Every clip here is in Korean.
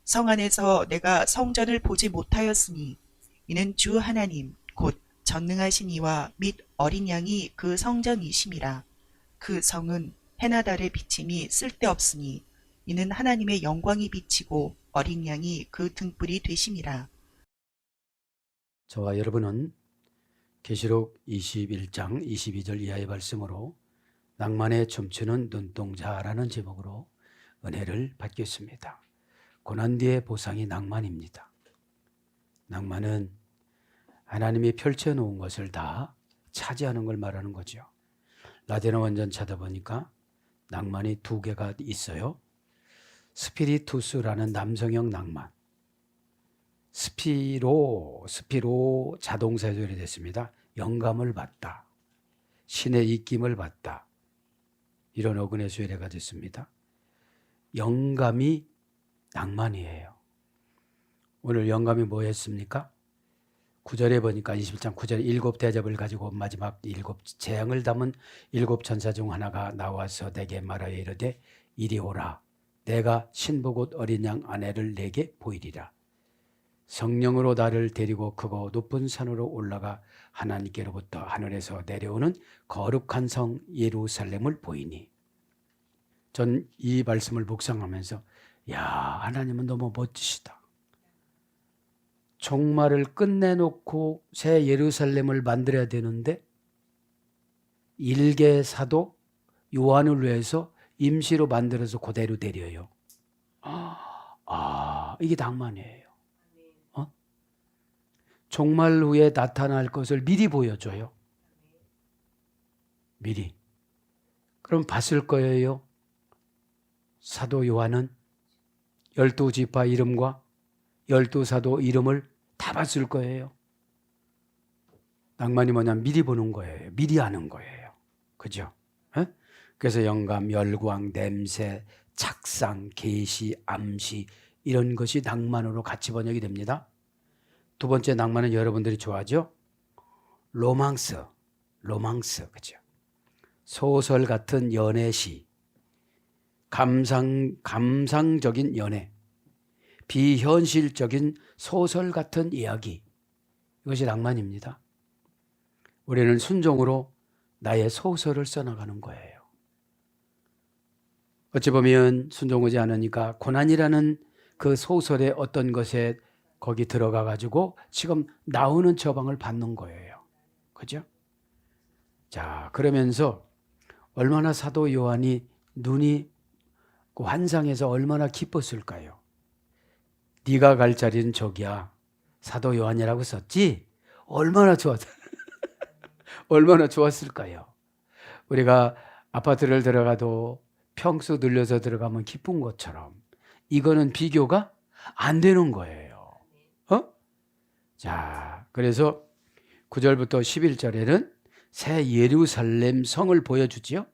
성 안에서 내가 성전을 보지 못하였으니 이는 주 하나님 곧 전능하신 이와 및 어린 양이 그 성전이심이라. 그 성은 해나 달의 비침이 쓸데없으니 이는 하나님의 영광이 비치고 어린 양이 그 등불이 되심이라. 저와 여러분은 계시록 21장 22절 이하의 말씀으로 낭만에 춤추는 눈동자라는 제목으로 은혜를 받겠습니다. 고난 뒤의 보상이 낭만입니다. 낭만은 하나님이 펼쳐놓은 것을 다 차지하는 걸 말하는 거죠. 라틴어 원전 찾아보니까 낭만이 두 개가 있어요. 스피리투스라는 남성형 낭만, 스피로 자동사에서 유래됐습니다. 영감을 받다, 신의 입김을 받다, 이런 어근에서 유래가 됐습니다. 영감이 낭만이에요. 오늘 영감이 뭐였습니까? 9절에 보니까 21장 9절에 일곱 대접을 가지고 마지막 일곱 재앙을 담은 일곱 천사 중 하나가 나와서 내게 말하여 이르되 이리 오라. 내가 신부 곧 어린 양 아내를 내게 보이리라. 성령으로 나를 데리고 크고 높은 산으로 올라가 하나님께로부터 하늘에서 내려오는 거룩한 성 예루살렘을 보이니. 전 이 말씀을 묵상하면서 야, 하나님은 너무 멋지시다. 종말을 끝내놓고 새 예루살렘을 만들어야 되는데 일개 사도 요한을 위해서 임시로 만들어서 그대로 데려요. 이게 낭만이에요. 종말 후에 나타날 것을 미리 보여줘요. 미리. 그럼 봤을 거예요. 사도 요한은 12지파 이름과 12사도 이름을 다 봤을 거예요. 낭만이 뭐냐면 미리 보는 거예요. 미리 아는 거예요. 그죠? 그래서 영감, 열광, 냄새, 착상, 계시, 암시 이런 것이 낭만으로 같이 번역이 됩니다. 두 번째 낭만은 여러분들이 좋아하죠? 로망스, 그죠? 소설 같은 연애시, 감상적인 연애, 비현실적인 소설 같은 이야기, 이것이 낭만입니다. 우리는 순종으로 나의 소설을 써나가는 거예요. 어찌 보면 순종하지 않으니까 고난이라는 그 소설의 어떤 것에 거기 들어가 가지고 지금 나오는 처방을 받는 거예요. 그죠? 자, 그러면서 얼마나 사도 요한이 눈이 그 환상에서 얼마나 기뻤을까요? 네가 갈 자리는 저기야. 사도 요한이라고 썼지? 얼마나 얼마나 좋았을까요? 우리가 아파트를 들어가도 평수 늘려서 들어가면 기쁜 것처럼 이거는 비교가 안 되는 거예요. 자, 그래서 9절부터 11절에는 새 예루살렘 성을 보여주지요.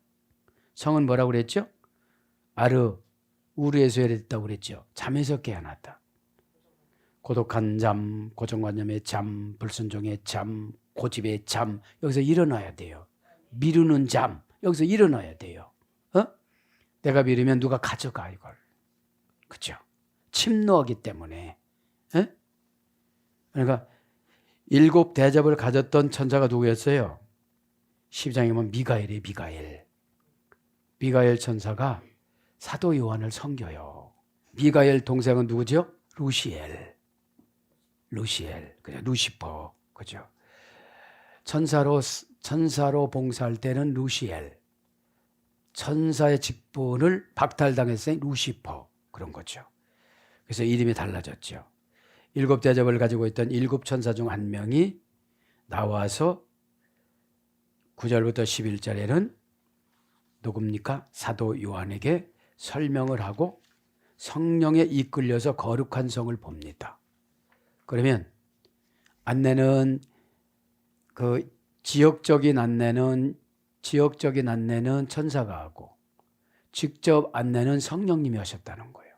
성은 뭐라고 그랬죠? 아르, 우르에서 유래됐다고 그랬죠. 잠에서 깨어났다. 고독한 잠, 고정관념의 잠, 불순종의 잠, 고집의 잠, 여기서 일어나야 돼요. 미루는 잠, 여기서 일어나야 돼요. 내가 미루면 누가 가져가 이걸. 그죠? 침노하기 때문에. 그러니까 일곱 대접을 가졌던 천사가 누구였어요? 12장에 보면 미가엘이에요. 미가엘 천사가 사도 요한을 섬겨요. 미가엘 동생은 누구죠? 루시엘, 그죠? 루시퍼, 그죠? 천사로 봉사할 때는 루시엘, 천사의 직분을 박탈당했으니 루시퍼, 그런 거죠. 그래서 이름이 달라졌죠. 일곱 대접을 가지고 있던 일곱 천사 중 한 명이 나와서 9절부터 11절에는 누굽니까? 사도 요한에게 설명을 하고 성령에 이끌려서 거룩한 성을 봅니다. 그러면 안내는 그 지역적인 안내는 천사가 하고 직접 안내는 성령님이 하셨다는 거예요.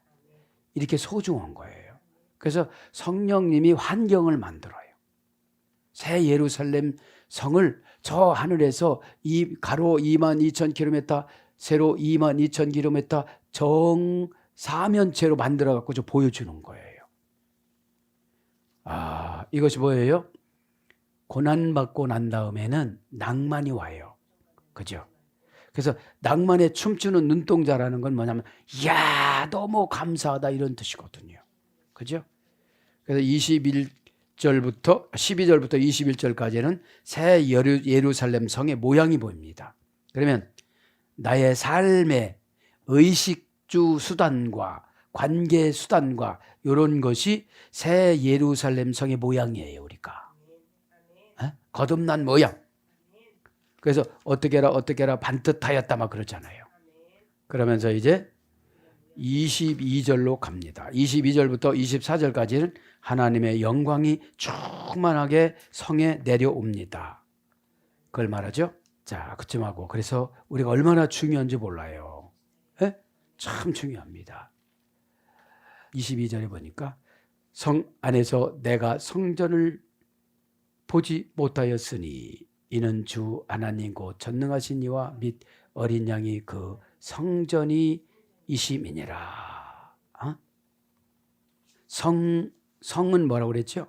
이렇게 소중한 거예요. 그래서 성령님이 환경을 만들어요. 새 예루살렘 성을 저 하늘에서 가로 22,000km, 세로 22,000km 사면체로 만들어 갖고 저 보여주는 거예요. 이것이 뭐예요? 고난받고 난 다음에는 낭만이 와요. 그죠? 그래서 낭만에 춤추는 눈동자라는 건 뭐냐면, 이야, 너무 감사하다, 이런 뜻이거든요. 그죠? 그래서 12절부터 21절까지는 새 예루살렘 성의 모양이 보입니다. 그러면 나의 삶의 의식주 수단과 관계 수단과 이런 것이 새 예루살렘 성의 모양이에요, 우리가. 거듭난 모양. 그래서 어떻게 해라 반듯하였다 막 그러잖아요. 그러면서 이제 22절로 갑니다. 22절부터 24절까지는 하나님의 영광이 충만하게 성에 내려옵니다. 그걸 말하죠. 자, 그쯤 하고, 그래서 우리가 얼마나 중요한지 몰라요. 에? 참 중요합니다. 22절에 보니까 성 안에서 내가 성전을 보지 못하였으니 이는 주 하나님 곧 전능하신 이와 및 어린 양이 그 성전이 이심이니라. 성은 뭐라고 그랬죠?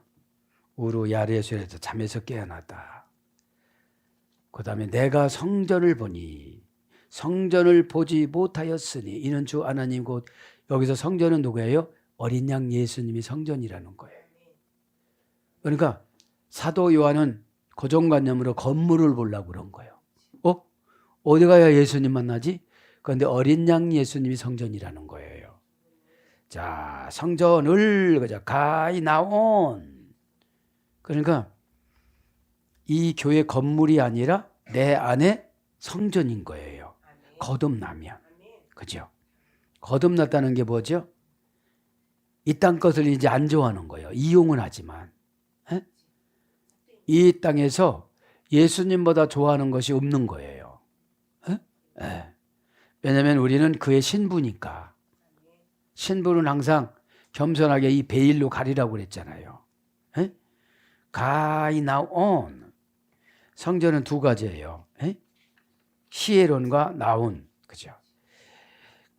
우루 야레스에서 잠에서 깨어났다. 그 다음에 내가 성전을 보니 성전을 보지 못하였으니 이는 주 하나님 곧, 여기서 성전은 누구예요? 어린 양 예수님이 성전이라는 거예요. 그러니까 사도 요한은 고정관념으로 건물을 보려고 그런 거예요. 어디 가야 예수님 만나지? 그런데 어린 양 예수님이 성전이라는 거예요. 자, 성전을 그저 가히 나온. 그러니까 이 교회 건물이 아니라 내 안에 성전인 거예요. 거듭나면. 그죠? 거듭났다는 게 뭐죠? 이 땅 것을 이제 안 좋아하는 거예요. 이용은 하지만. 이 땅에서 예수님보다 좋아하는 것이 없는 거예요. 왜냐하면 우리는 그의 신부니까. 신부는 항상 겸손하게 이 베일로 가리라고 그랬잖아요. 가히 나온. 성전은 두 가지예요. 히에론과 나온. 그죠?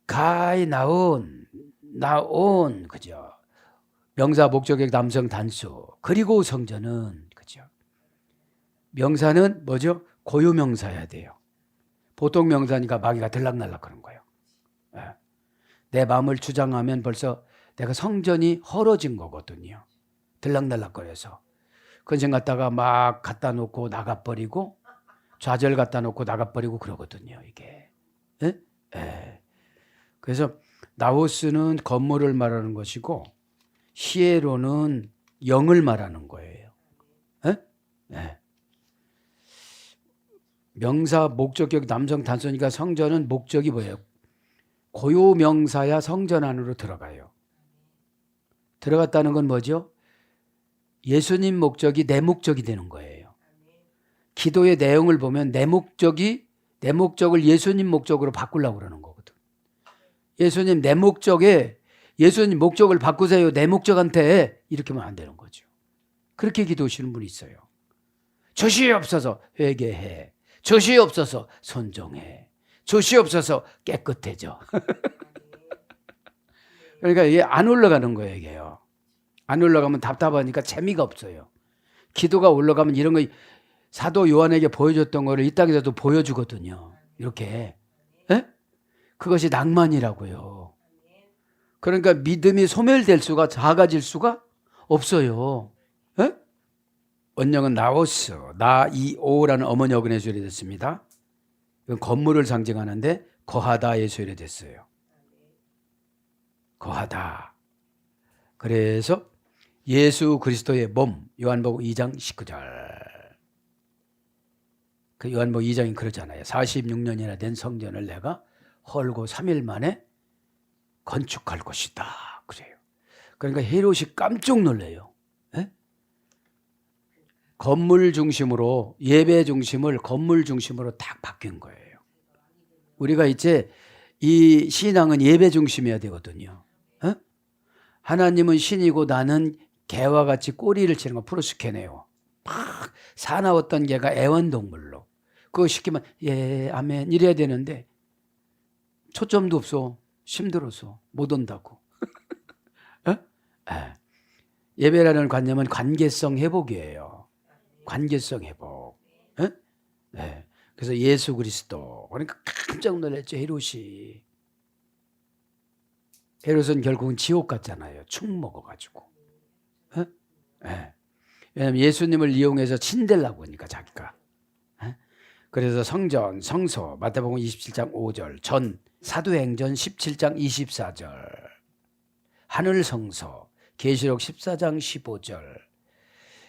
가히 나온, 그죠? 명사 목적격 남성 단수. 그리고 성전은, 그죠? 명사는 뭐죠? 고유명사여야 돼요. 보통 명사니까 마귀가 들락날락 그런 거예요. 내 마음을 주장하면 벌써 내가 성전이 헐어진 거거든요. 들락날락거려서. 그전 갖다가 막 갖다 놓고 나가버리고, 좌절 갖다 놓고 나가버리고 그러거든요, 이게. 그래서 나우스는 건물을 말하는 것이고, 히에로는 영을 말하는 거예요. 명사 목적격 남성 단수니까 성전은 목적이 뭐예요? 고유명사야 성전 안으로 들어가요. 들어갔다는 건 뭐죠? 예수님 목적이 내 목적이 되는 거예요. 기도의 내용을 보면 내 목적을 예수님 목적으로 바꾸려고 그러는 거거든. 예수님 내 목적에 예수님 목적을 바꾸세요. 내 목적한테 이렇게 하면 안 되는 거죠. 그렇게 기도하시는 분이 있어요. 저시옵소서 회개해. 저시옵소서 순종해. 저시옵소서 깨끗해져. 그러니까 이게 안 올라가는 거예요, 이게요. 안 올라가면 답답하니까 재미가 없어요. 기도가 올라가면 이런 거 사도 요한에게 보여줬던 거를 이 땅에서도 보여주거든요. 이렇게. 그것이 낭만이라고요. 그러니까 믿음이 소멸될 수가, 작아질 수가 없어요. 원형은 나오스, 나이오라는 어머니 어근의 수열이 됐습니다. 이건 건물을 상징하는데 거하다의 수열이 됐어요. 거하다. 그래서 예수 그리스도의 몸, 요한복음 2장 19절. 그 요한복음 2장이 그러잖아요. 46년이나 된 성전을 내가 헐고 3일 만에 건축할 것이다. 그래요. 그러니까 헤롯이 깜짝 놀래요. 건물 중심으로, 예배 중심을 건물 중심으로 딱 바뀐 거예요. 우리가 이제 이 신앙은 예배 중심이어야 되거든요. 하나님은 신이고 나는 개와 같이 꼬리를 치는 거 프로스케네요. 막 사나웠던 개가 애완동물로. 그거 시키면 예 아멘 이래야 되는데 초점도 없어. 힘들어서 못 온다고. 어? 예. 예배라는 관념은 관계성 회복이에요. 관계성 회복. 예? 예. 그래서 예수 그리스도. 그러니까 깜짝 놀랐죠, 헤롯이. 헤롯은 결국은 지옥 갔잖아요. 축 먹어가지고. 예? 예. 왜냐하면 예수님을 이용해서 친대려고 하니까 자기가. 예? 그래서 성전, 성소, 마태복음 27장 5절, 전, 사도행전 17장 24절, 하늘 성소, 계시록 14장 15절,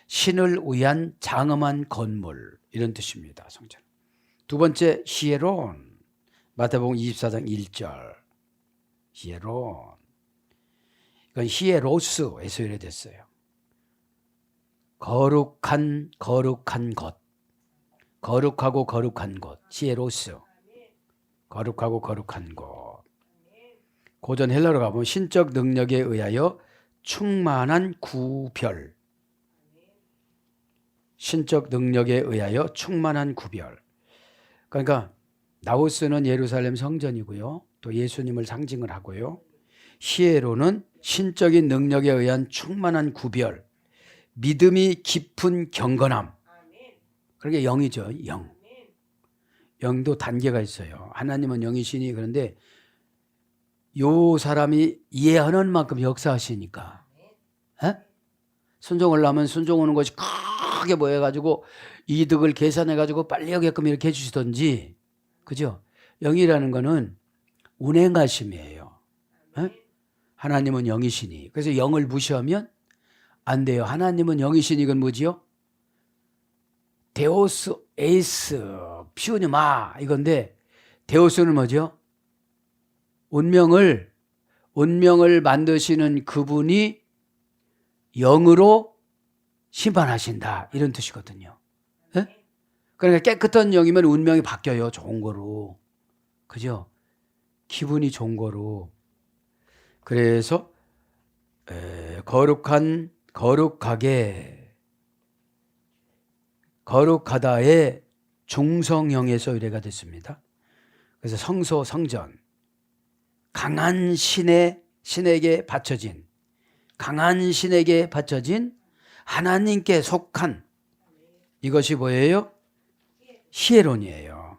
신을 위한 장엄한 건물, 이런 뜻입니다. 성전. 두 번째, 히에론, 마태복음 24장 1절, 히에론. 이건 히에로스에서 유래됐어요. 거룩한 것. 거룩하고 거룩한 것. 히에로스. 거룩하고 거룩한 것. 고전 헬라로 가보면 신적 능력에 의하여 충만한 구별. 신적 능력에 의하여 충만한 구별. 그러니까 나우스는 예루살렘 성전이고요. 또 예수님을 상징을 하고요. 히에로는 신적인 능력에 의한 충만한 구별. 믿음이 깊은 경건함. 그러게 영이죠. 영. 영도 단계가 있어요. 하나님은 영이시니 그런데 요 사람이 이해하는 만큼 역사하시니까. 에? 순종을 하면 순종하는 것이 크게 보여가지고 이득을 계산해가지고 빨리 하게끔 이렇게 해주시던지. 그죠? 영이라는 거는 운행하심이에요. 에? 하나님은 영이시니. 그래서 영을 무시하면 안 돼요. 하나님은 영이시니 이건 뭐지요? 데오스 에이스 피우니마 이건데 데오스는 뭐죠? 운명을 만드시는 그분이 영으로 심판하신다 이런 뜻이거든요. 네? 그러니까 깨끗한 영이면 운명이 바뀌어요. 좋은 거로. 그죠? 기분이 좋은 거로. 그래서 거룩하다의 중성형에서 유래가 됐습니다. 그래서 성소, 성전, 강한 신에게 바쳐진 하나님께 속한 이것이 뭐예요? 히에론이에요.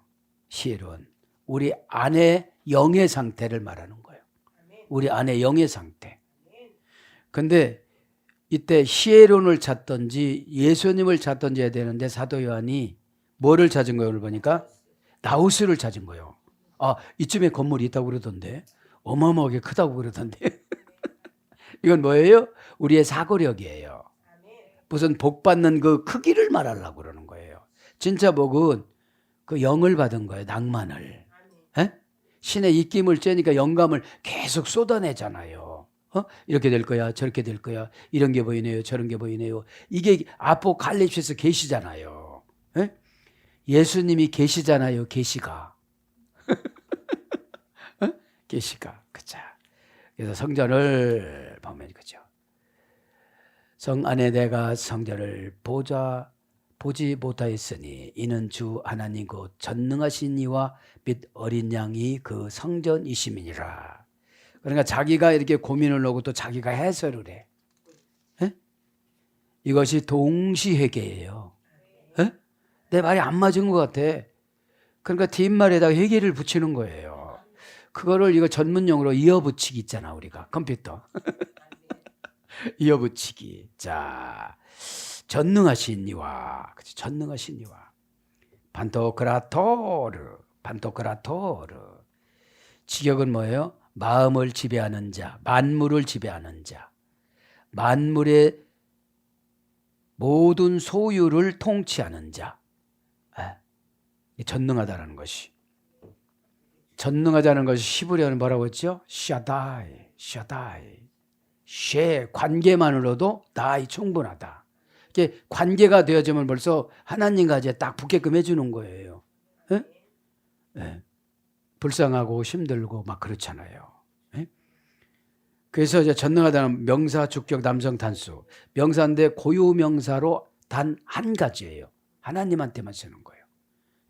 히에론. 우리 안의 영의 상태를 말하는 거예요. 우리 안의 영의 상태. 근데 이때 히에론을 찾든지 예수님을 찾든지 해야 되는데 사도 요한이 뭐를 찾은 거예요? 오늘 보니까 나우스를 찾은 거예요. 아, 이쯤에 건물이 있다고 그러던데 어마어마하게 크다고 그러던데 이건 뭐예요? 우리의 사고력이에요. 무슨 복 받는 그 크기를 말하려고 그러는 거예요. 진짜 복은 그 영을 받은 거예요. 낭만을. 에? 신의 입김을 쬐니까 영감을 계속 쏟아내잖아요. 이렇게 될 거야, 저렇게 될 거야, 이런 게 보이네요, 저런 게 보이네요. 이게 아포칼립시스 계시잖아요. 에? 예수님이 계시잖아요, 계시가. 계시가. 그죠. 그래서 성전을 보면 그죠. 성 안에 내가 성전을 보지 못하였으니 이는 주 하나님 곧 전능하신 이와 및 어린 양이 그 성전이심이니라. 그러니까 자기가 이렇게 고민을 하고 또 자기가 해설을 해. 에? 이것이 동시회계예요. 에? 내 말이 안 맞은 것 같아. 그러니까 뒷말에다가 회계를 붙이는 거예요. 그거를 이거 전문용어로 이어붙이기 있잖아, 우리가 컴퓨터. 이어붙이기. 자, 전능하신 이와, 그치? 전능하신 이와 판토크라토르. 직역은 뭐예요? 마음을 지배하는 자, 만물을 지배하는 자, 만물의 모든 소유를 통치하는 자. 전능하다는 것이. 전능하다는 것이 히브리어는 뭐라고 했죠? 샤다이. 쉐 관계만으로도 다이 충분하다. 이게 관계가 되어지면 벌써 하나님과 이제 딱 붙게끔 해주는 거예요. 에? 에. 불쌍하고 힘들고 막 그렇잖아요. 에? 그래서 이제 전능하다는 명사, 주격, 남성, 단수. 명사인데 고유 명사로 단 한 가지예요. 하나님한테만 쓰는 거예요.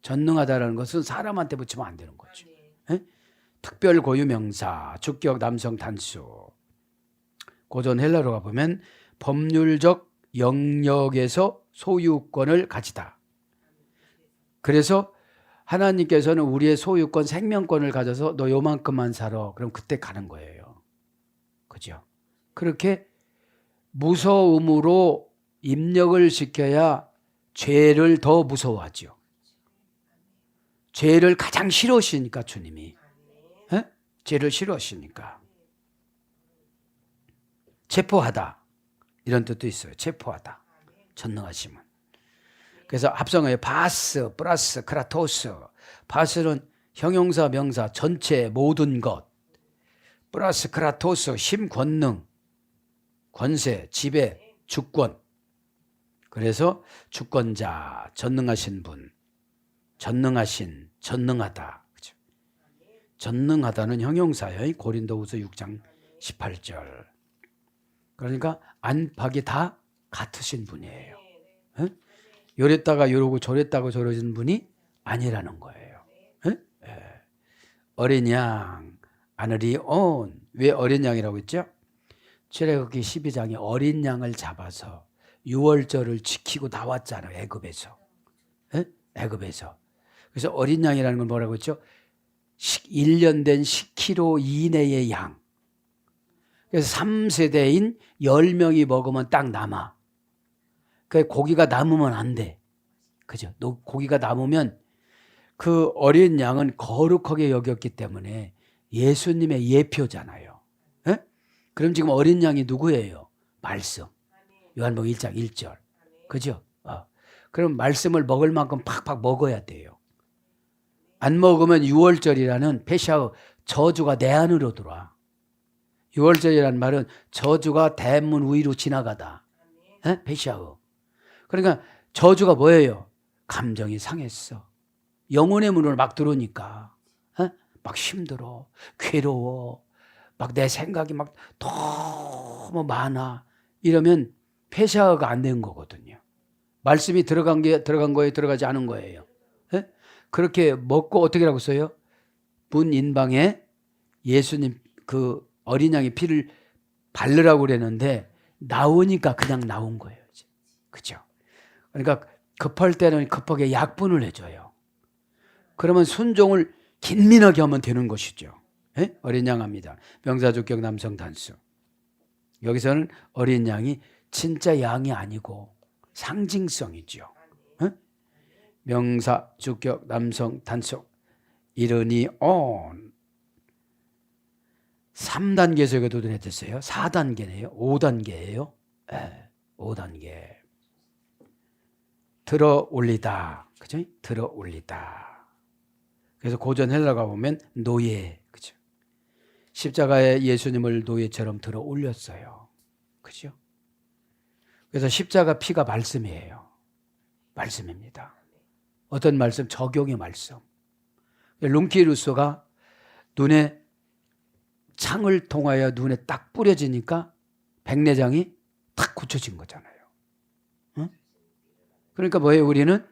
전능하다는 것은 사람한테 붙이면 안 되는 거죠. 에? 특별 고유명사, 주격 남성 단수. 고전 헬라로 가보면 법률적 영역에서 소유권을 가지다. 그래서 하나님께서는 우리의 소유권, 생명권을 가져서 너 요만큼만 살아. 그럼 그때 가는 거예요. 그죠? 그렇게 무서움으로 입력을 시켜야 죄를 더 무서워하죠. 죄를 가장 싫어하시니까 주님이. 에? 죄를 싫어하시니까. 체포하다. 이런 뜻도 있어요. 체포하다. 전능하심은. 그래서 합성어에 바스, 플러스, 크라토스. 바스는 형용사, 명사, 전체, 모든 것. 플러스 크라토스, 힘, 권능, 권세, 지배, 주권. 그래서 주권자, 전능하신 분, 전능하신, 전능하다. 그렇죠? 전능하다는 형용사예요. 고린도후서 6장 18절. 그러니까 안팎이 다 같으신 분이에요. 에? 요랬다가 요러고 저랬다가 저러신 분이 아니라는 거예요. 에? 에. 어린 양, 아느리 온. 왜 어린 양이라고 했죠? 출애굽기 12장에 어린 양을 잡아서 유월절을 지키고 나왔잖아요. 애굽에서. 에? 애굽에서. 그래서 어린 양이라는 건 뭐라고 했죠? 1년 된 10kg 이내의 양. 그래서 3세대인 10명이 먹으면 딱 남아. 그 고기가 남으면 안 돼. 그죠? 고기가 남으면 그 어린 양은 거룩하게 여겼기 때문에 예수님의 예표잖아요. 에? 그럼 지금 어린 양이 누구예요? 말씀. 요한복음 1장 1절. 그죠? 그럼 말씀을 먹을 만큼 팍팍 먹어야 돼요. 안 먹으면 유월절이라는 페샤의 저주가 내 안으로 들어와. 유월절이라는 말은 저주가 대문 위로 지나가다. 페샤의. 그러니까 저주가 뭐예요? 감정이 상했어. 영혼의 문을 막 들어오니까 막 힘들어, 괴로워, 막 내 생각이 막 너무 많아. 이러면 페샤가 안 된 거거든요. 말씀이 들어간 거예요, 들어가지 않은 거예요. 그렇게 먹고 어떻게 하고 써요? 문 인방에 예수님 그 어린 양의 피를 바르라고 그랬는데 나오니까 그냥 나온 거예요. 그죠? 그러니까 급할 때는 급하게 약분을 해줘요. 그러면 순종을 긴민하게 하면 되는 것이죠. 에? 어린 양 합니다. 명사, 주격, 남성, 단수. 여기서는 어린 양이 진짜 양이 아니고 상징성이죠. 에? 명사, 주격, 남성, 단수. 이르니 온. 3단계에서 이거 도전했어요. 4단계네요. 5단계예요. 5단계. 들어 올리다. 그죠? 들어 올리다. 그래서 고전 헬라가 보면 노예. 그죠? 십자가에 예수님을 노예처럼 들어 올렸어요. 그죠? 그래서 십자가 피가 말씀이에요. 말씀입니다. 어떤 말씀? 적용의 말씀. 룽키루소가 눈에 창을 통하여 눈에 딱 뿌려지니까 백내장이 탁 굳혀진 거잖아요. 응? 그러니까 뭐예요? 우리는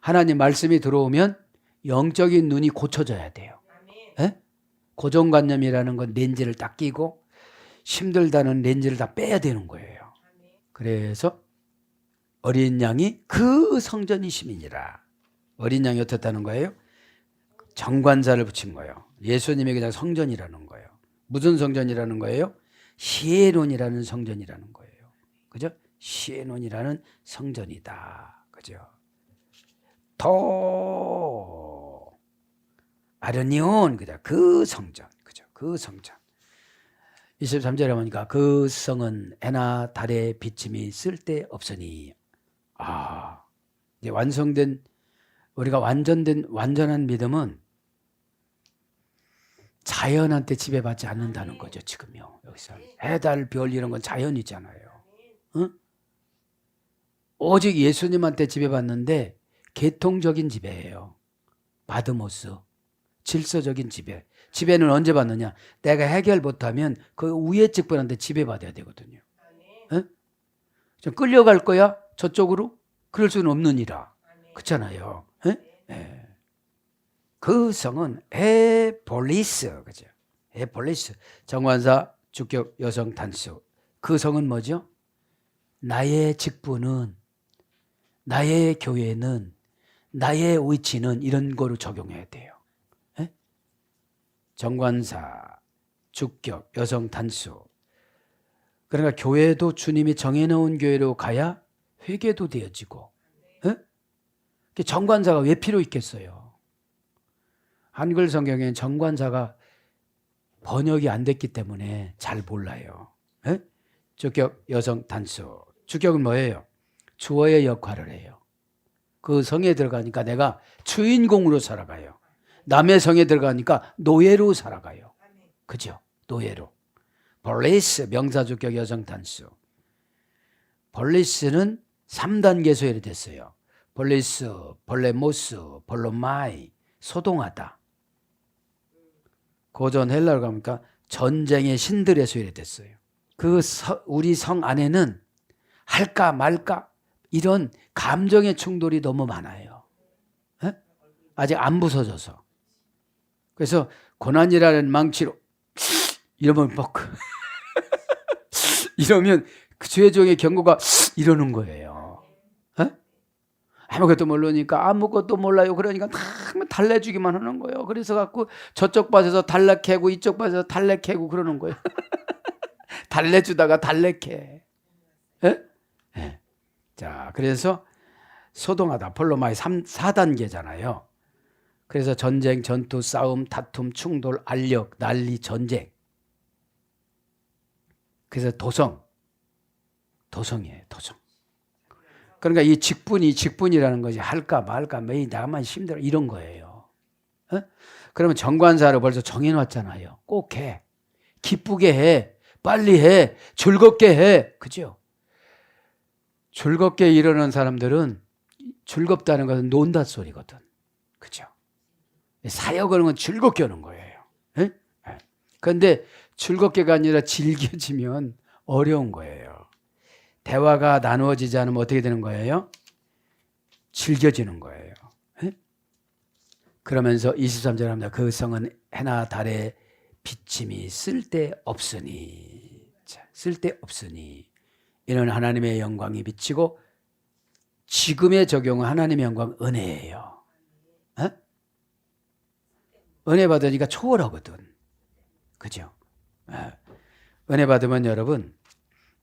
하나님 말씀이 들어오면 영적인 눈이 고쳐져야 돼요. 에? 고정관념이라는 건 렌즈를 딱 끼고 힘들다는 렌즈를 다 빼야 되는 거예요. 그래서 어린 양이 그 성전이 시민이라. 어린 양이 어떻다는 거예요? 정관사를 붙인 거예요. 예수님이 그냥 성전이라는 거예요. 무슨 성전이라는 거예요? 시에논이라는 성전이라는 거예요. 그죠? 시에논이라는 성전이다. 그죠? 더 아르니온 그죠? 그 성전. 그죠? 그 성전. 23절에 보니까 그 성은 해나 달의 비침이 쓸데없으니 이제 완성된 우리가 완전한 믿음은 자연한테 지배받지 않는다는 거죠. 지금요. 여기서 해달 별 이런 건 자연이잖아요. 응? 오직 예수님한테 지배받는데 계통적인 지배예요. 바드모스. 질서적인 지배. 지배는 언제 받느냐? 내가 해결 못하면 그 위에 직분한테 지배받아야 되거든요. 응? 좀 끌려갈 거야? 저쪽으로? 그럴 수는 없느니라. 그렇잖아요. 예? 그 성은 에볼리스, 그죠? 에볼리스, 정관사 주격 여성 단수. 그 성은 뭐죠? 나의 직분은, 나의 교회는, 나의 위치는 이런 거로 적용해야 돼요. 에? 정관사 주격 여성 단수. 그러니까 교회도 주님이 정해놓은 교회로 가야 회개도 되어지고, 에? 정관사가 왜 필요 있겠어요? 한글 성경에는 정관사가 번역이 안 됐기 때문에 잘 몰라요. 에? 주격 여성 단수. 주격은 뭐예요? 주어의 역할을 해요. 그 성에 들어가니까 내가 주인공으로 살아가요. 남의 성에 들어가니까 노예로 살아가요. 그죠? 노예로. 볼리스 명사주격 여성 단수. 볼리스는 3단계 소열이 됐어요. 볼리스, 볼레모스, 볼로마이, 소동하다. 고전 헬라로 가니까 전쟁의 신들의 소열이 됐어요. 우리 성 안에는 할까 말까 이런 감정의 충돌이 너무 많아요. 에? 아직 안 부서져서. 그래서 고난이라는 망치로 이러면 막 이러면 그 죄종의 경고가 이러는 거예요. 에? 아무것도 모르니까 아무것도 몰라요. 그러니까 다 달래주기만 하는 거예요. 그래서 갖고 저쪽 밭에서 달래 캐고 이쪽 밭에서 달래 캐고 그러는 거예요. 달래주다가 달래 캐. 에? 에. 자, 그래서 소동하다. 폴로마이 4단계잖아요. 그래서 전쟁, 전투, 싸움, 다툼, 충돌, 알력, 난리, 전쟁. 그래서 도성이에요. 도성. 그러니까 이 직분이라는 것이 할까 말까 매일 나만 힘들어 이런 거예요. 어? 그러면 정관사를 벌써 정해놨잖아요. 꼭 해. 기쁘게 해. 빨리 해. 즐겁게 해. 그죠? 즐겁게 이러는 사람들은 즐겁다는 것은 논다 소리거든. 그죠? 사역을 하는 건 즐겁게 하는 거예요. 그런데 즐겁게가 아니라 질겨지면 어려운 거예요. 대화가 나누어지지 않으면 어떻게 되는 거예요? 질겨지는 거예요. 그러면서 23절 합니다. 그 성은 해나 달의 비침이 쓸데없으니. 자, 쓸데없으니. 이는 하나님의 영광이 비치고 지금의 적용은 하나님의 영광 은혜예요. 은혜 받으니까 초월하거든. 그죠? 은혜 받으면 여러분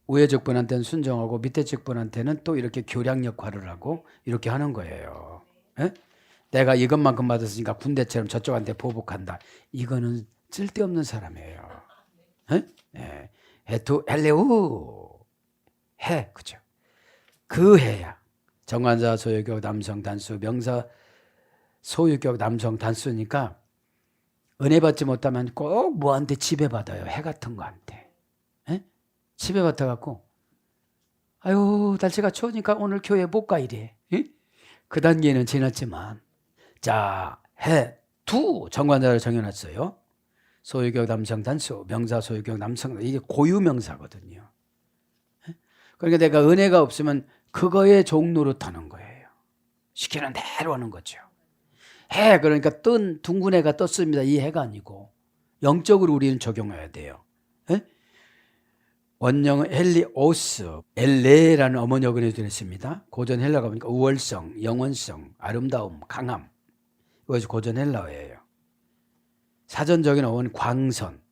위에 직분한테는 순종하고 밑에 직분한테는 또 이렇게 교량 역할을 하고 이렇게 하는 거예요. 내가 이것만큼 받았으니까 군대처럼 저쪽한테 보복한다. 이거는 쓸데없는 사람이에요. 해투 헬레우 해. 그죠? 그 해야 정관사 소유격 남성 단수 명사 소유격 남성 단수니까 은혜 받지 못하면 꼭 뭐한테 지배받아요. 해 같은 거한테. 지배받아갖고 아유 날씨가 추우니까 오늘 교회 못 가 이래. 그 단계는 지났지만 자, 해, 두 정관사를 정해놨어요. 소유격 남성 단수, 명사 소유격 남성 이게 고유명사거든요. 그러니까 내가 은혜가 없으면 그거에 종노릇하는 거예요. 시키는 대로 하는 거죠. 해 그러니까 뜬 둥근 해가 떴습니다. 이 해가 아니고 영적으로 우리는 적용해야 돼요. 원형은 헬리오스, 엘레라는 어머니어근에 들었습니다. 고전 헬라가 보니까 우월성, 영원성, 아름다움, 강함. 이것이 고전 헬라어예요. 사전적인 어원은 광선,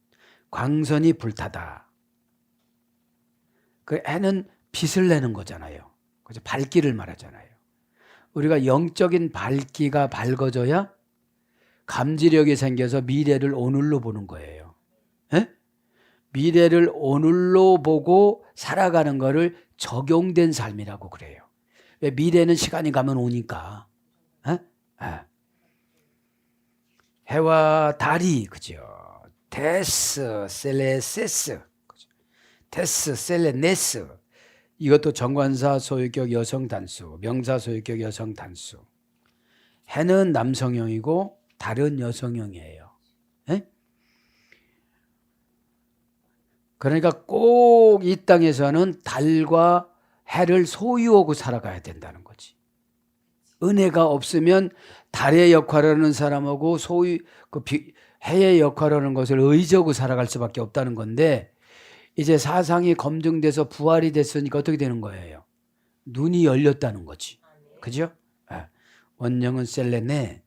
광선이 불타다. 그 해는 빛을 내는 거잖아요. 그래서 밝기를 말하잖아요. 우리가 영적인 밝기가 밝아져야 감지력이 생겨서 미래를 오늘로 보는 거예요. 미래를 오늘로 보고 살아가는 거를 적용된 삶이라고 그래요. 왜 미래는 시간이 가면 오니까. 해와 달이 그죠? 데스, 셀레세스, 데스, 셀레네스. 이것도 정관사 소유격 여성 단수, 명사 소유격 여성 단수. 해는 남성형이고 달은 여성형이에요. 그러니까 꼭 이 땅에서는 달과 해를 소유하고 살아가야 된다는 거지. 은혜가 없으면 달의 역할을 하는 사람하고 소위 해의 역할을 하는 것을 의지하고 살아갈 수밖에 없다는 건데, 이제 사상이 검증돼서 부활이 됐으니까 어떻게 되는 거예요? 눈이 열렸다는 거지. 그죠? 원령은 셀레네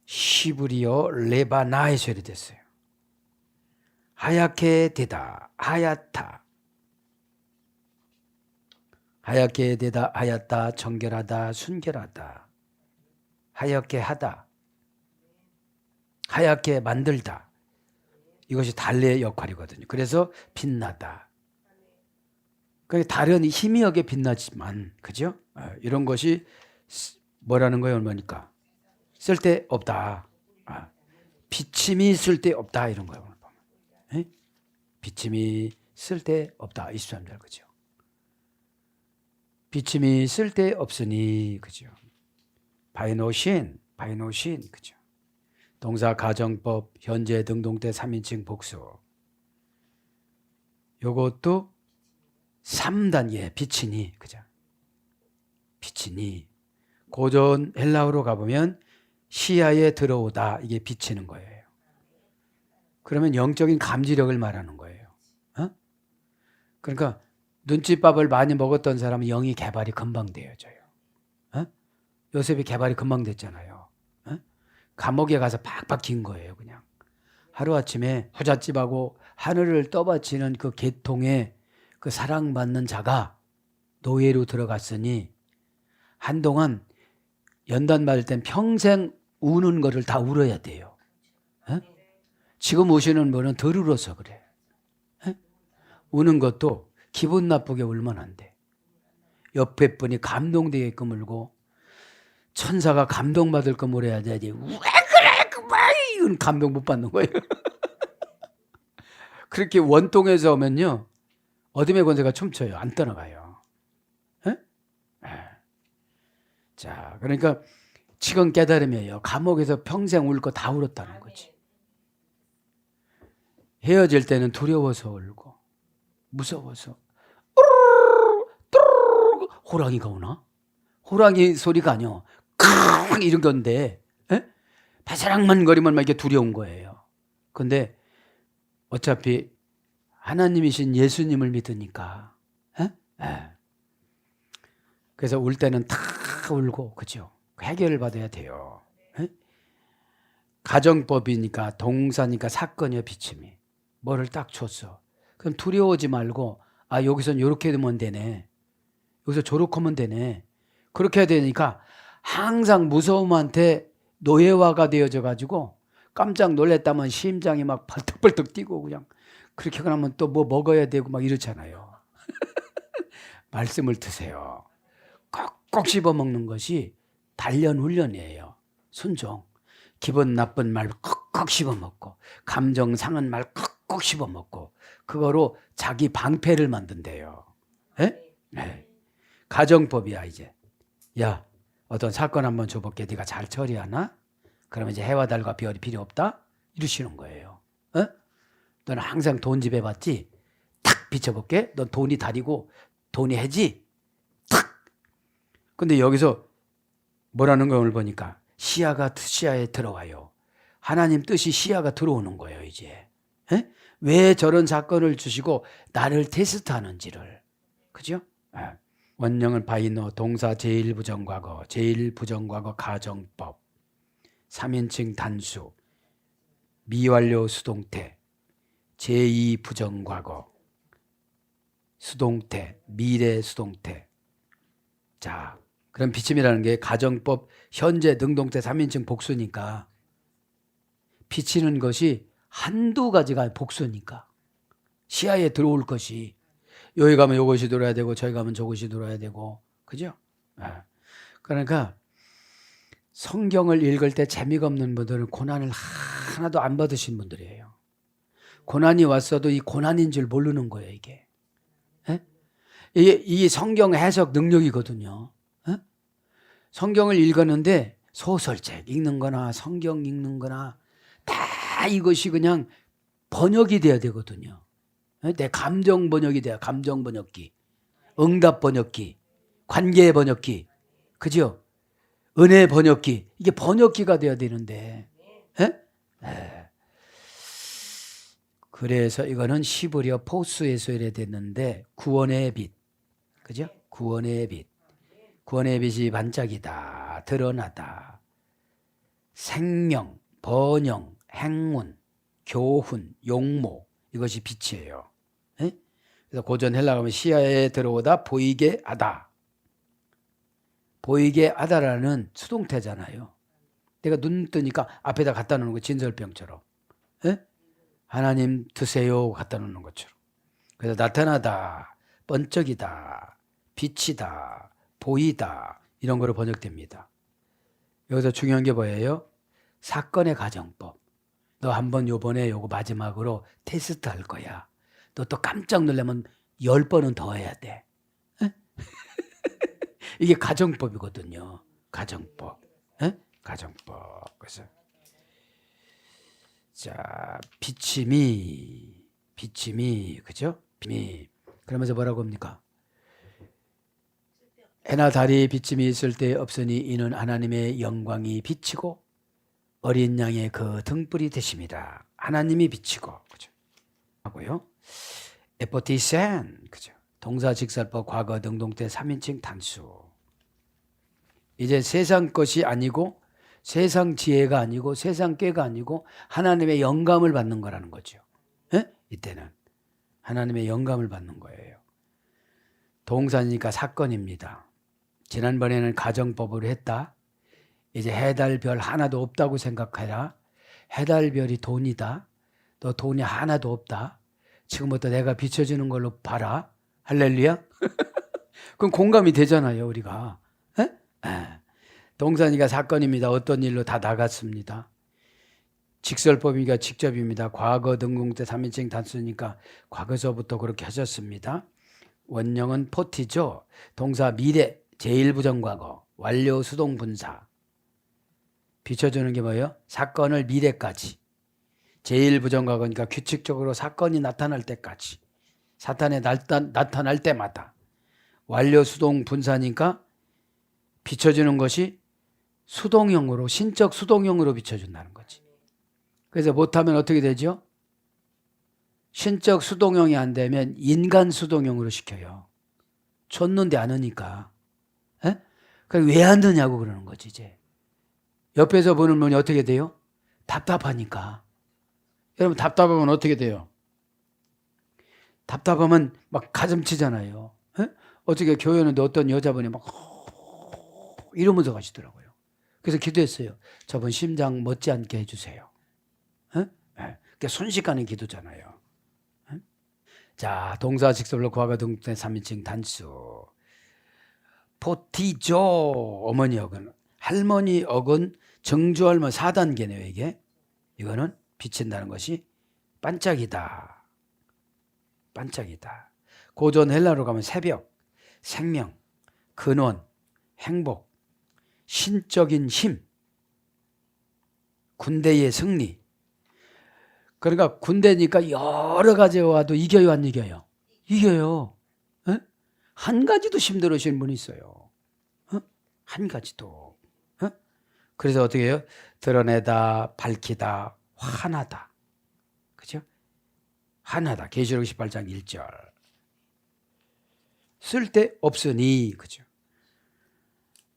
시브리오 레바나에서 됐어요. 하얗게 되다, 하얗다. 하얗게 되다, 하얗다, 정결하다, 순결하다. 하얗게 하다, 하얗게 만들다. 이것이 달의 역할이거든요. 그래서 빛나다. 달은 희미하게 빛나지만, 그죠? 이런 것이 뭐라는 거예요, 뭐니까? 쓸데없다. 비침이 쓸데없다, 이런 거예요. 비침이 쓸데없다. 23절, 그죠? 비침이 쓸데없으니, 그죠? 바이노신, 그죠? 동사 가정법, 현재 등동태 3인칭 복수. 요것도 3단계 비치니, 그죠? 비치니. 고전 헬라어로 가보면 시야에 들어오다, 이게 비치는 거예요. 그러면 영적인 감지력을 말하는 거예요. 그러니까 눈칫밥을 많이 먹었던 사람은 영이 개발이 금방 되어져요. 요셉이 개발이 금방 됐잖아요. 감옥에 가서 팍팍 긴 거예요, 그냥. 하루아침에 부잣집하고 하늘을 떠받치는 그 계통에 그 사랑받는 자가 노예로 들어갔으니 한동안 연단 맞을 땐 평생 우는 거를 다 울어야 돼요. 지금 우시는 분은 덜 울어서 그래. 우는 것도 기분 나쁘게 울면 안 돼. 옆에 분이 감동되게끔 울고, 천사가 감동받을끔 울어야 되지. 왜 그래? 그만! 이건 감동 못 받는 거예요. 그렇게 원통에서 오면요, 어둠의 권세가 춤춰요. 안 떠나가요. 자, 그러니까 지금 깨달음이에요. 감옥에서 평생 울 거 다 울었다는 거지. 헤어질 때는 두려워서 울고, 무서워서. 호랑이가 오나? 호랑이 소리가 아니야. 크으 이런 건데, 바사락만 거리면 막 이게 두려운 거예요. 근데 어차피 하나님이신 예수님을 믿으니까, 그래서 울 때는 다 울고, 그죠? 해결을 받아야 돼요. 가정법이니까, 동사니까 사건이야, 비침이. 뭐를 딱 줬어. 그럼 두려워하지 말고, 여기선 이렇게 하면 되네. 여기서 저렇게 하면 되네. 그렇게 해야 되니까 항상 무서움한테 노예화가 되어져 가지고 깜짝 놀랬다면 심장이 막 벌떡벌떡 뛰고, 그냥 그렇게 하면 또 뭐 먹어야 되고 막 이렇잖아요. 말씀을 드세요. 꼭꼭 씹어 먹는 것이 단련 훈련이에요. 순종. 기분 나쁜 말 콕콕 씹어 먹고, 감정 상한 말 콕콕 씹어 먹고, 그거로 자기 방패를 만든대요. 네. 가정법이야. 이제 야, 어떤 사건 한번 줘볼게. 네가 잘 처리하나? 그러면 이제 해와 달과 별이 필요 없다? 이러시는 거예요. 너는 항상 돈 지배받지? 탁 비춰볼게. 넌 돈이 달이고 돈이 해지? 탁. 근데 여기서 뭐라는 걸 보니까 시야가 시야에 들어와요. 하나님 뜻이 시야가 들어오는 거예요. 이제 왜 저런 사건을 주시고 나를 테스트하는지를. 그죠? 원령은 바이노, 동사 제1부정과거, 제1부정과거 가정법, 3인칭 단수, 미완료 수동태, 제2부정과거, 수동태, 미래 수동태. 자, 그럼 비침이라는 게 가정법, 현재 능동태 3인칭 복수니까, 비치는 것이 한두 가지가 복수니까 시야에 들어올 것이, 여기 가면 이것이 들어야 되고 저기 가면 저것이 들어야 되고, 그죠? 그러니까 성경을 읽을 때 재미가 없는 분들은 고난을 하나도 안 받으신 분들이에요. 고난이 왔어도 이 고난인 줄 모르는 거예요. 이게 이 성경 해석 능력이거든요. 성경을 읽었는데 소설책 읽는 거나 성경 읽는 거나 다 이것이 그냥 번역이 돼야 되거든요. 내 감정 번역이 돼요. 감정 번역기, 응답 번역기, 관계 번역기. 그죠? 은혜 번역기. 이게 번역기가 돼야 되는데. 예? 예. 그래서 이거는 히브리어 포스에서 이래 됐는데 구원의 빛. 그죠? 구원의 빛. 구원의 빛이 반짝이다. 드러나다. 생명, 번영, 행운, 교훈, 용모. 이것이 빛이에요. 예? 그래서 고전 헬라 가면 시야에 들어오다 보이게 하다. 보이게 하다라는 수동태잖아요. 내가 눈 뜨니까 앞에다 갖다 놓는 거 진설병처럼. 예? 하나님 드세요 갖다 놓는 것처럼. 그래서 나타나다, 번쩍이다, 빛이다, 보이다 이런 거로 번역됩니다. 여기서 중요한 게 뭐예요? 사건의 가정법. 너 한번 요번에 요거 마지막으로 테스트 할 거야. 너 또 깜짝 놀라면 10번은 더 해야 돼. 에? 이게 가정법이거든요. 가정법. 에? 가정법. 그래서 자, 비침이 그죠? 비침이 그러면서 뭐라고 합니까? 해나 달이 비침이 있을 때 없으니 이는 하나님의 영광이 비치고 어린 양의 그 등불이 되십니다. 하나님이 비치고 그죠? 하고요. 에포티센 그죠? 동사 직설법 과거 능동태 3인칭 단수. 이제 세상 것이 아니고 세상 지혜가 아니고 세상 꾀가 아니고 하나님의 영감을 받는 거라는 거죠. 예? 이때는 하나님의 영감을 받는 거예요. 동사니까 사건입니다. 지난번에는 가정법으로 했다. 이제 해달별 하나도 없다고 생각해라. 해달별이 돈이다. 너 돈이 하나도 없다. 지금부터 내가 비춰주는 걸로 봐라. 할렐루야. 그럼 공감이 되잖아요 우리가. 에? 에. 동사니까 사건입니다. 어떤 일로 다 나갔습니다. 직설법이니까 직접입니다. 과거 등공태 3인칭 단수니까 과거서부터 그렇게 하셨습니다. 원형은 포티죠. 동사 미래 제1부정과거 완료 수동분사. 비춰주는 게 뭐예요? 사건을 미래까지. 제1부정과거니까 규칙적으로 사건이 나타날 때까지. 사탄에 나타날 때마다. 완료 수동분사니까 비춰주는 것이 수동형으로 신적 수동형으로 비춰준다는 거지. 그래서 못하면 어떻게 되죠? 신적 수동형이 안 되면 인간 수동형으로 시켜요. 줬는데 안 하니까. 왜 안 되냐고 그러는 거지 이제. 옆에서 보는 분이 어떻게 돼요? 답답하니까. 여러분 답답하면 어떻게 돼요? 답답하면 막 가슴 치잖아요. 어떻게 교회 오는데 어떤 여자분이 막 이러면서 가시더라고요. 그래서 기도했어요. 저분 심장 못지않게 해주세요. 그게 순식간에 기도잖아요. 자, 동사 직설로 과거 등태 3인칭 단수. 포티조 어머니 어근 할머니 어근 정주 할머니 4단계네요 이게. 이거는 비친다는 것이 반짝이다. 반짝이다. 고전 헬라로 가면 새벽, 생명, 근원, 행복, 신적인 힘, 군대의 승리. 그러니까 군대니까 여러 가지 와도 이겨요 안 이겨요? 이겨요. 에? 한 가지도 힘들으신 분이 있어요. 한 가지도. 그래서 어떻게 해요? 드러내다, 밝히다, 환하다. 그죠? 환하다. 계시록 18장 1절. 쓸데 없으니 그죠?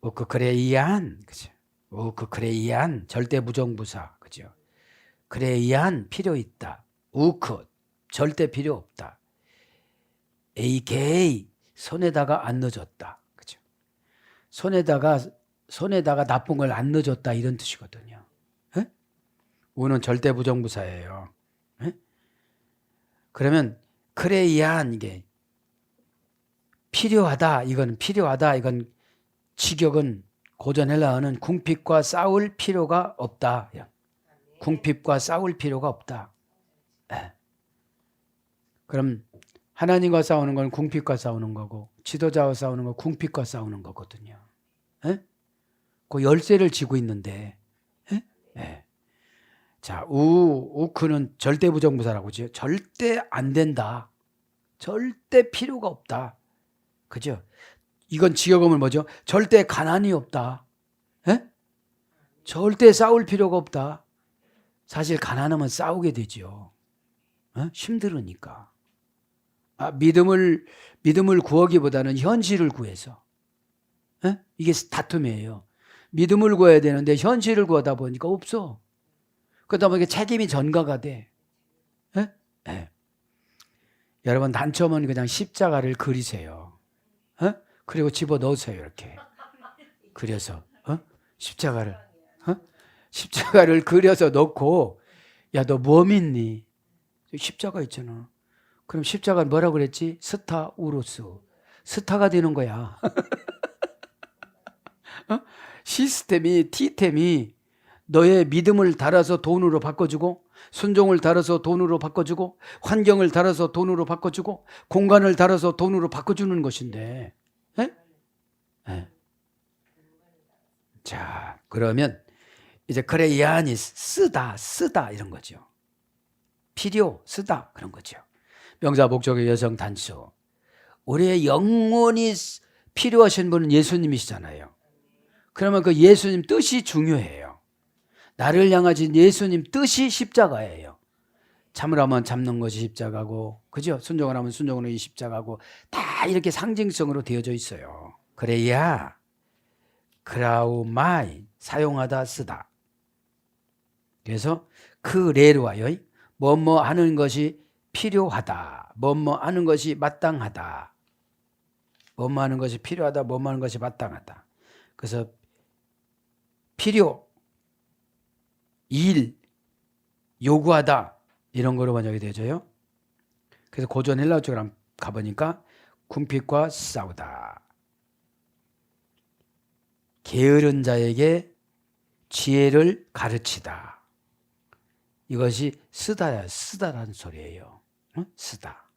우크크레이안 그죠? 우크크레이안 절대 부정부사 그죠? 크레이안 필요 있다. 우크 절대 필요 없다. AK 손에다가 안 넣어줬다. 그죠? 손에다가 나쁜 걸 안 넣어줬다 이런 뜻이거든요. 에? 우는 절대 부정부사예요. 에? 그러면 크레이안 이게 필요하다. 이건 필요하다. 이건 직역은 고전 헬라어는 궁핍과 싸울 필요가 없다. 궁핍과 싸울 필요가 없다. 에. 그럼 하나님과 싸우는 건 궁핍과 싸우는 거고 지도자와 싸우는 건 궁핍과 싸우는 거거든요. 에? 그 열쇠를 쥐고 있는데 에? 에. 자, 우크는 절대 부정부사라고 하죠. 절대 안 된다. 절대 필요가 없다. 그죠? 이건 지어보면 뭐죠? 절대 가난이 없다. 에? 절대 싸울 필요가 없다. 사실 가난하면 싸우게 되죠. 힘들으니까. 믿음을 구하기보다는 현실을 구해서. 이게 다툼이에요. 믿음을 구해야 되는데 현실을 구하다 보니까 없어. 그러다 보니까 책임이 전가가 돼. 여러분 단점은 그냥 십자가를 그리세요. 그리고 집어넣으세요. 이렇게 그려서 십자가를 그려서 넣고, 야, 너 뭐 믿니? 십자가 있잖아. 그럼 십자가 뭐라고 그랬지? 스타우로스. 스타가 되는 거야. 시스템이, 티템이 너의 믿음을 달아서 돈으로 바꿔주고, 순종을 달아서 돈으로 바꿔주고, 환경을 달아서 돈으로 바꿔주고, 공간을 달아서 돈으로 바꿔주는 것인데. 자, 그러면 이제 그래, 이 안이 쓰다 이런 거죠. 필요, 쓰다 그런 거죠. 명사 목적의 여성 단수. 우리의 영원히 필요하신 분은 예수님이시잖아요. 그러면 그 예수님 뜻이 중요해요. 나를 향하신 예수님 뜻이 십자가예요. 참으라면 참는 것이 십자가고, 그죠? 순종을 하면 순종은 이 십자가고, 다 이렇게 상징성으로 되어져 있어요. 그래야 크라우마이, 사용하다 쓰다. 그래서 그 레루하여 뭐뭐 하는 것이 필요하다, 뭐뭐 하는 것이 마땅하다, 뭐뭐 하는 것이 필요하다, 뭐뭐 하는 것이 마땅하다. 그래서 필요, 일, 요구하다 이런 거로 번역이 되어져요. 그래서 고전 헬라어 쪽으로 가보니까 궁핍과 싸우다, 게으른 자에게 지혜를 가르치다. 이것이 쓰다야, 쓰다라는 소리예요. 쓰다.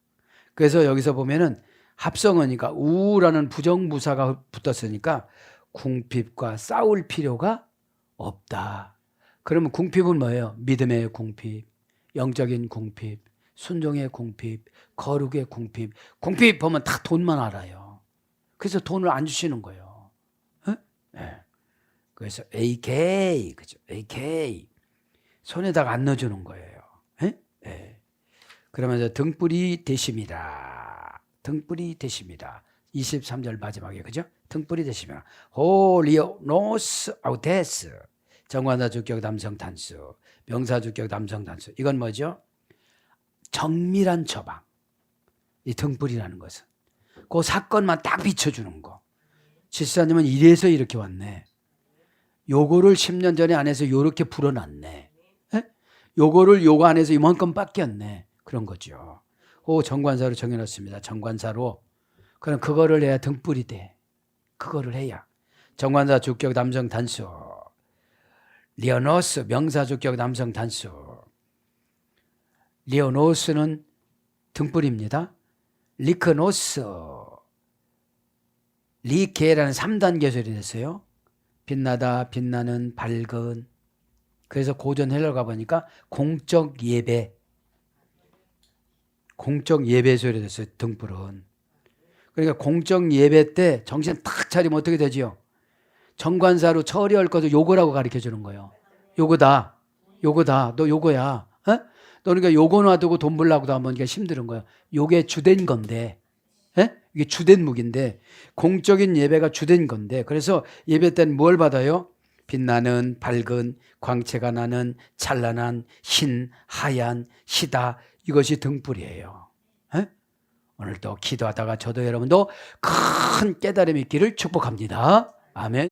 그래서 여기서 보면은 합성어니까 우라는 부정부사가 붙었으니까 궁핍과 싸울 필요가 없다. 그러면 궁핍은 뭐예요? 믿음의 궁핍, 영적인 궁핍, 순종의 궁핍, 거룩의 궁핍. 궁핍 보면 다 돈만 알아요. 그래서 돈을 안 주시는 거예요. 그래서 AK, 그죠? AK. 손에다가 안 넣어주는 거예요. 그러면서 등불이 되심이라. 등불이 되심이라. 23절 마지막에, 그죠? 등불이 되심이라. 홀리오노스 아우테스. 정관사 주격 남성 단수, 명사 주격 남성 단수. 이건 뭐죠? 정밀한 처방. 이 등불이라는 것은 그 사건만 딱 비춰주는 거. 집사님은 이래서 이렇게 왔네. 요거를 10년 전에 안 해서 요렇게 불어놨네. 요거를 요거 안에서 이만큼 뺏겼네. 그런 거죠. 정관사로 정해놨습니다. 정관사로. 그럼 그거를 해야 등불이 돼. 그거를 해야. 정관사 주격 남성 단수. 리오노스 명사 주격 남성 단수. 리오노스는 등불입니다. 리크노스. 리케라는 3단 개설이 됐어요. 빛나다, 빛나는, 밝은. 그래서 고전 헬라어 가보니까 공적 예배. 공적 예배 소리 됐어요. 등불은. 그러니까 공적 예배 때 정신 탁 차리면 어떻게 되지요? 정관사로 처리할 것을 요거라고 가르쳐 주는 거예요. 요거다. 요거다. 너 요거야. 너 그러니까 요거 놔두고 돈 벌라고도 하면 이게 힘든 거예요. 요게 주된 건데. 이게 주된 무기인데, 공적인 예배가 주된 건데, 그래서 예배 때는 뭘 받아요? 빛나는, 밝은, 광채가 나는, 찬란한, 흰, 하얀, 희다. 이것이 등불이에요. 오늘도 기도하다가 저도 여러분도 큰 깨달음이 있기를 축복합니다. 아멘.